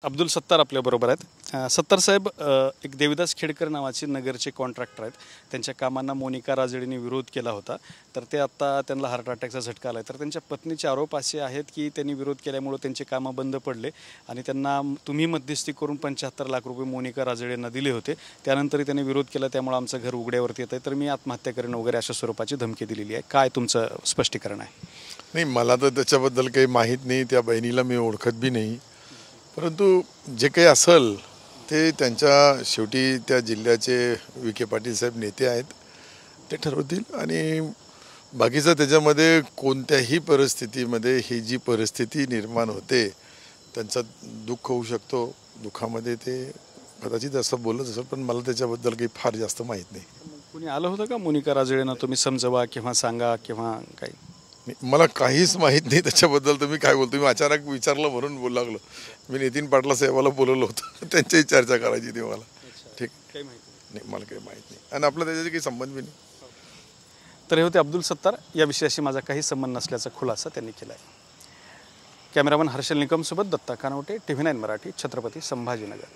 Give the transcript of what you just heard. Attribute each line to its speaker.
Speaker 1: अब्दुल सत्तार आपल्याबरोबर आहेत. सत्तार साहेब, एक देविदास खेडकर नावाचे नगरचे कॉन्ट्रॅक्टर आहेत. त्यांच्या कामांना मोनिका राजळेंनी विरोध केला होता, तर ते आता त्यांना हार्ट अटॅकचा झटका आला आहे. तर त्यांच्या पत्नीचे आरोप असे आहेत की त्यांनी विरोध केल्यामुळे त्यांचे कामं बंद पडले आणि त्यांना तुम्ही मध्यस्थी करून 75 लाख रुपये मोनिका राजळेंना दिले होते. त्यानंतरही त्यांनी विरोध केला, त्यामुळे आमचं घर उघड्यावरती येतं आहे, तर मी आत्महत्या करेन वगैरे अशा स्वरूपाची धमकी दिलेली आहे. काय तुमचं स्पष्टीकरण आहे?
Speaker 2: नाही, मला तर त्याच्याबद्दल काही माहीत नाही. त्या बहिणीला मी ओळखत बी नाही. परंतु जे काही असेल ते त्यांच्या शेवटी त्या जिल्ह्याचे विखे पाटील साहेब नेते आहेत, ते ठरवतील. आणि बाकीचं त्याच्यामध्ये कोणत्याही परिस्थितीमध्ये ही जी परिस्थिती निर्माण होते, त्यांचं दुःख होऊ शकतो. दुःखामध्ये ते कदाचित असं बोलत असेल, पण मला त्याच्याबद्दल काही फार जास्त माहीत नाही.
Speaker 1: कुणी आलं होतं का मोनिका राजळेंना तुम्ही समजवा किंवा सांगा किंवा काही?
Speaker 2: मला काहीच माहीत नाही त्याच्याबद्दल. तुम्ही काय बोलतो? मी अचानक विचारलं म्हणून बोलू लागलो. मी नितीन पाटला साहेबाला बोलवलं होतं, त्यांच्याही चर्चा करायची ती मला. ठीक,
Speaker 1: काही माहिती
Speaker 2: नाही, मला काही माहीत नाही आणि आपला त्याच्याशी काही संबंध बी नाही.
Speaker 1: तर हे होते अब्दुल सत्तार. या विषयाशी माझा काही संबंध नसल्याचा खुलासा त्यांनी केला आहे. कॅमेरामन हर्षल निकमसोबत दत्ता कानवटे, TV9 मराठी, छत्रपती संभाजीनगर.